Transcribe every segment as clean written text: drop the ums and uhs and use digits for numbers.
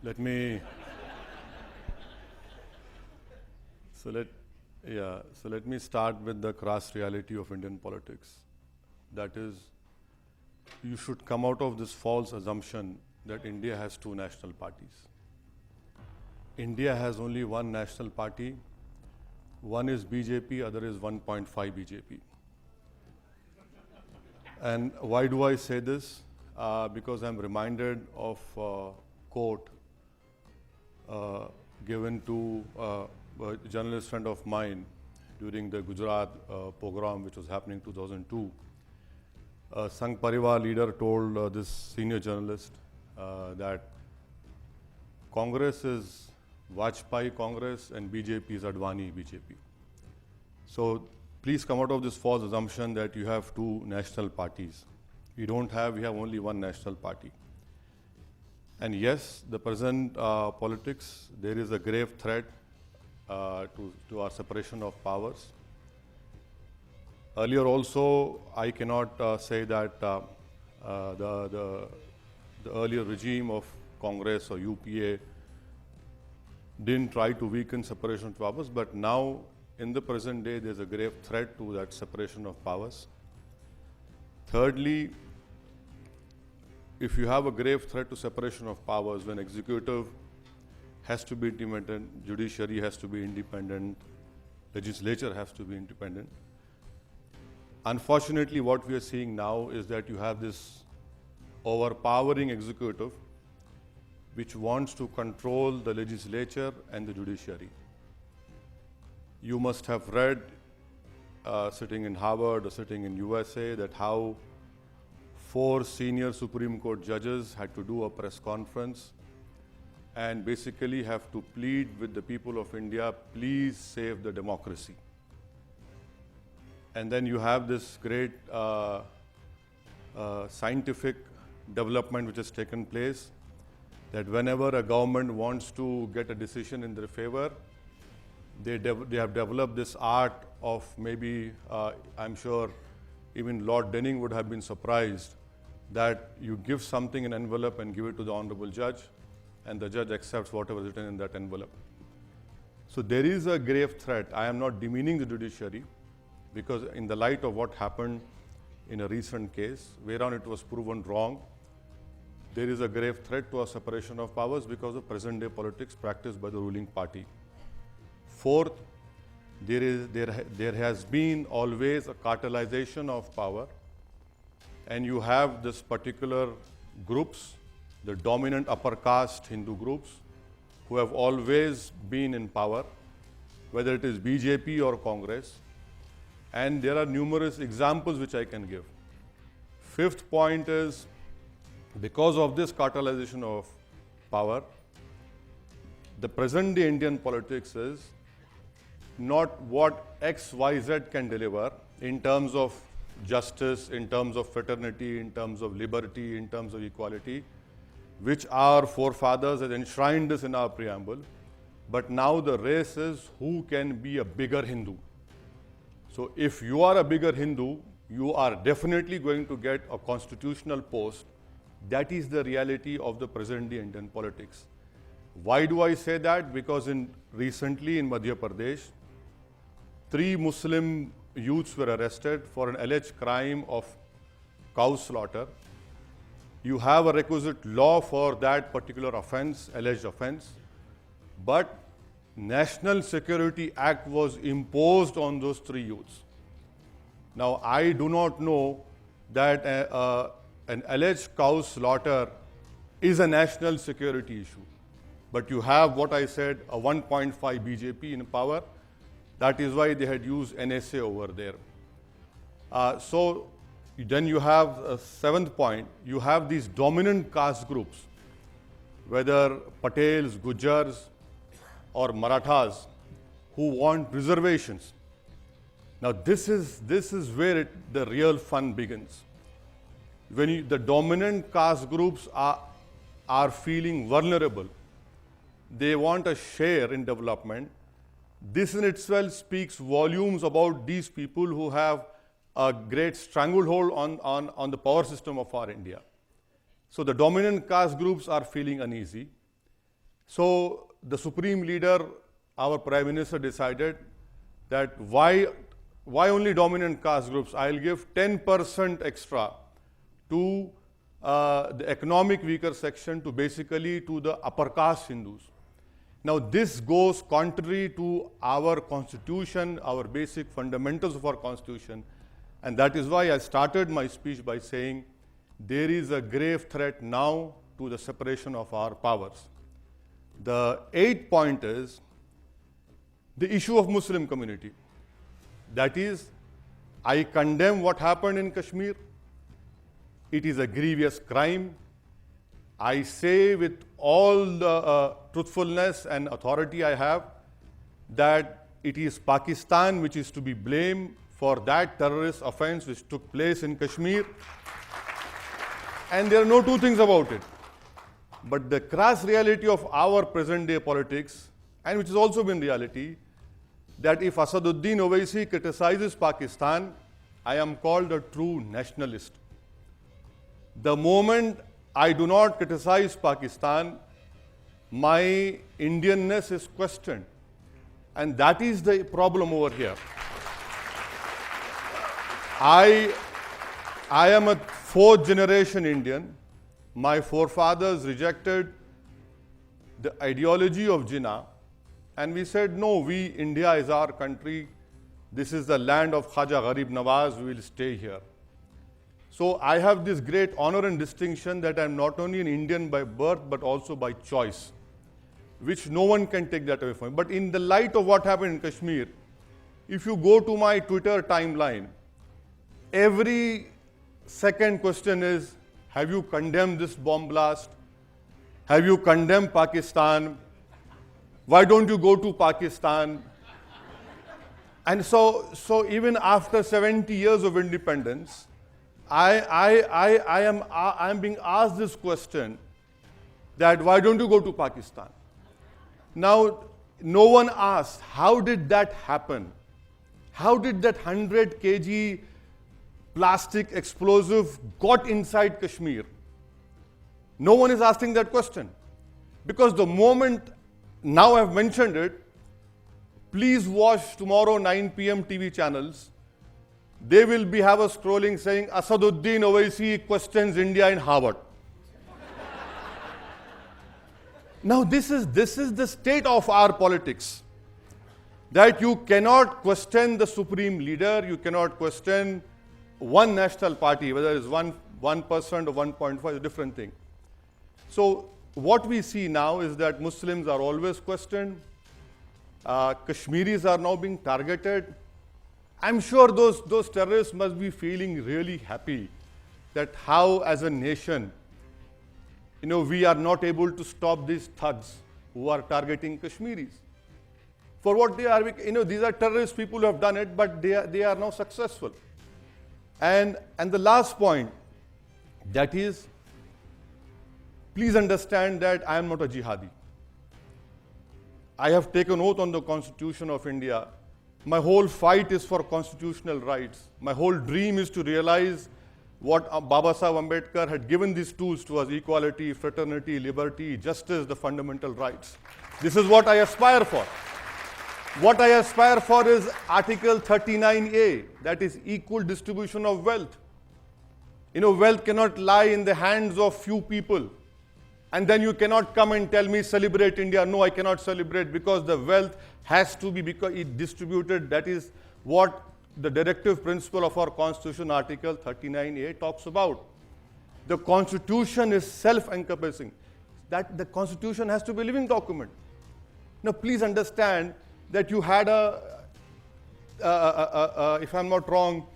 Let me so let yeah so let me start with the crass reality of Indian politics. That is, you should come out of this false assumption that India has two national parties. India has only one national party. One is BJP, other is 1.5 BJP. And why do I say this? Because I'm reminded of a quote given to a journalist friend of mine during the Gujarat pogrom, which was happening in 2002. Sangh Parivar leader told this senior journalist that Congress is Vajpayee Congress and BJP is Advani BJP. So please come out of this false assumption that you have two national parties. We have only one national party. And yes, the present politics, there is a grave threat to our separation of powers. Earlier also, I cannot say that the earlier regime of Congress or UPA didn't try to weaken separation of powers, but now in the present day, there's a grave threat to that separation of powers. Thirdly, if you have a grave threat to separation of powers, when executive has to be independent, judiciary has to be independent, legislature has to be independent. Unfortunately, what we are seeing now is that you have this overpowering executive which wants to control the legislature and the judiciary. You must have read, sitting in Harvard or sitting in USA, that how 4 senior Supreme Court judges had to do a press conference and basically have to plead with the people of India, please save the democracy. And then you have this great scientific development which has taken place, that whenever a government wants to get a decision in their favor, they have developed this art of maybe, I'm sure even Lord Denning would have been surprised that you give something in an envelope and give it to the honorable judge, and the judge accepts whatever is written in that envelope. So there is a grave threat. I am not demeaning the judiciary, because in the light of what happened in a recent case, whereon it was proven wrong, there is a grave threat to a separation of powers because of present-day politics practiced by the ruling party. Fourth, there has been always a cartelization of power, and you have this particular groups, the dominant upper caste Hindu groups, who have always been in power, whether it is BJP or Congress, and there are numerous examples which I can give. Fifth point is, because of this cartelization of power, the present-day Indian politics is not what XYZ can deliver in terms of justice, in terms of fraternity, in terms of liberty, in terms of equality, which our forefathers had enshrined this in our preamble. But now the race is who can be a bigger Hindu. So if you are a bigger Hindu, you are definitely going to get a constitutional post. That is the reality of the present-day Indian politics. Why do I say that? Because recently in Madhya Pradesh, 3 Muslim youths were arrested for an alleged crime of cow slaughter. You have a requisite law for that particular offense, alleged offense, but National Security Act was imposed on those 3 youths. Now, I do not know that an alleged cow slaughter is a national security issue. But you have what I said, a 1.5 BJP in power. That is why they had used NSA over there. So then you have a 7th point. You have these dominant caste groups, whether Patels, Gujars, or Marathas, who want reservations. Now this is where the real fun begins. When the dominant caste groups are feeling vulnerable, they want a share in development. This in itself speaks volumes about these people who have a great stranglehold on the power system of our India. So the dominant caste groups are feeling uneasy. So the supreme leader, our prime minister, decided that why only dominant caste groups? I'll give 10% extra to the economic weaker section, to basically to the upper caste Hindus. Now this goes contrary to our constitution, our basic fundamentals of our constitution, and that is why I started my speech by saying there is a grave threat now to the separation of our powers. The 8th point is the issue of Muslim community. That is, I condemn what happened in Kashmir. It is a grievous crime. I say with all the truthfulness and authority I have that it is Pakistan which is to be blamed for that terrorist offense which took place in Kashmir. And there are no two things about it. But the crass reality of our present day politics, and which has also been reality, that if Asaduddin Owaisi criticizes Pakistan, I am called a true nationalist. The moment I do not criticize Pakistan, my Indianness is questioned. And that is the problem over here. I am a 4th generation Indian. My forefathers rejected the ideology of Jinnah, and we said, no, India is our country. This is the land of Khaja Gharib Nawaz. We will stay here. So I have this great honor and distinction that I am not only an Indian by birth, but also by choice, which no one can take that away from me. But in the light of what happened in Kashmir, if you go to my Twitter timeline, every second question is, have you condemned this bomb blast? Have you condemned Pakistan? Why don't you go to Pakistan? And so even after 70 years of independence, I am being asked this question, that why don't you go to Pakistan? Now, no one asked, how did that happen? How did that 100 kg plastic explosive got inside Kashmir? No one is asking that question. Because the moment, now I've mentioned it, please watch tomorrow 9 p.m. TV channels. They will have a scrolling saying, Asaduddin Owaisi questions India in Harvard. Now this is the state of our politics. That you cannot question the supreme leader, you cannot question one national party, whether it's 1% or 1.5, is a different thing. So what we see now is that Muslims are always questioned. Kashmiris are now being targeted. I'm sure those terrorists must be feeling really happy that how, as a nation, we are not able to stop these thugs who are targeting Kashmiris. For what they are, these are terrorist people who have done it, but they are now successful. And the last point, that is, please understand that I am not a jihadi. I have taken oath on the Constitution of India. My whole fight is for constitutional rights. My whole dream is to realize what Baba Sahib Ambedkar had given these tools to us: equality, fraternity, liberty, justice, the fundamental rights. This is what I aspire for. What I aspire for is Article 39A, that is equal distribution of wealth. Wealth cannot lie in the hands of few people. And then you cannot come and tell me, celebrate India. No, I cannot celebrate, because the wealth has to be distributed. That is what the directive principle of our Constitution, Article 39A, talks about. The Constitution is self-encompassing. That the Constitution has to be a living document. Now, please understand that you had if I'm not wrong,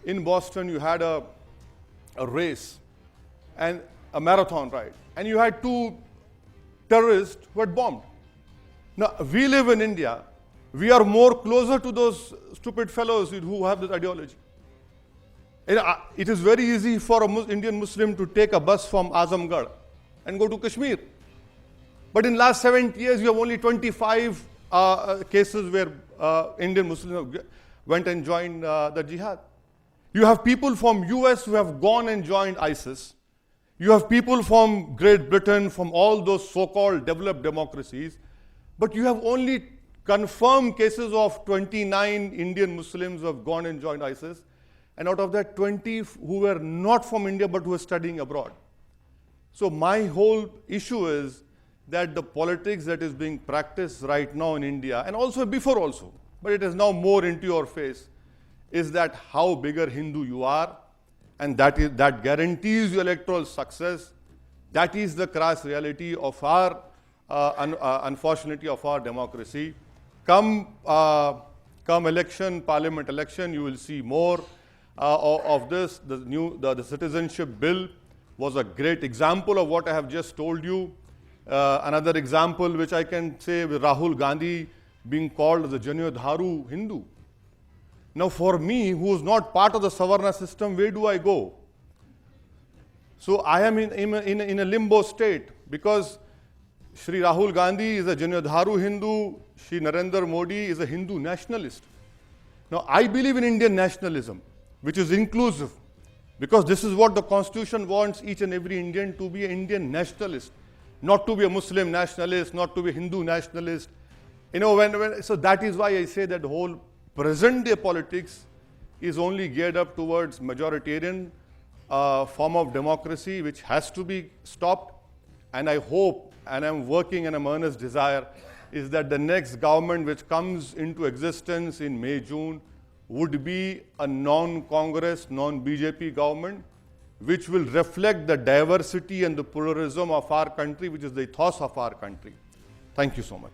in Boston, you had a race and a marathon ride, and you had 2 terrorists who had bombed. Now, we live in India. We are more closer to those stupid fellows who have this ideology. It is very easy for an Indian Muslim to take a bus from Azamgarh and go to Kashmir. But in last 70 years, you have only 25 cases where Indian Muslims went and joined the jihad. You have people from US who have gone and joined ISIS. You have people from Great Britain, from all those so-called developed democracies, but you have only confirmed cases of 29 Indian Muslims who have gone and joined ISIS, and out of that 20 who were not from India but who were studying abroad. So my whole issue is that the politics that is being practiced right now in India, and also before also, but it is now more into your face, is that how bigger Hindu you are, and that guarantees you electoral success. That is the crass reality of our, unfortunately, of our democracy. Come election, parliament election, you will see more of this. The citizenship bill was a great example of what I have just told you. Another example which I can say with Rahul Gandhi being called as a Janyodharu Hindu. Now for me, who is not part of the Savarna system, where do I go? So I am in a limbo state, because Shri Rahul Gandhi is a Janyodharu Hindu, Shri Narendra Modi is a Hindu nationalist. Now I believe in Indian nationalism, which is inclusive, because this is what the Constitution wants each and every Indian to be: an Indian nationalist, not to be a Muslim nationalist, not to be a Hindu nationalist. You know, so that is why I say that the whole present day politics is only geared up towards majoritarian form of democracy, which has to be stopped. And I hope, and I'm working, and an earnest desire is that the next government which comes into existence in May, June would be a non-Congress, non-BJP government, which will reflect the diversity and the pluralism of our country, which is the ethos of our country. Thank you so much.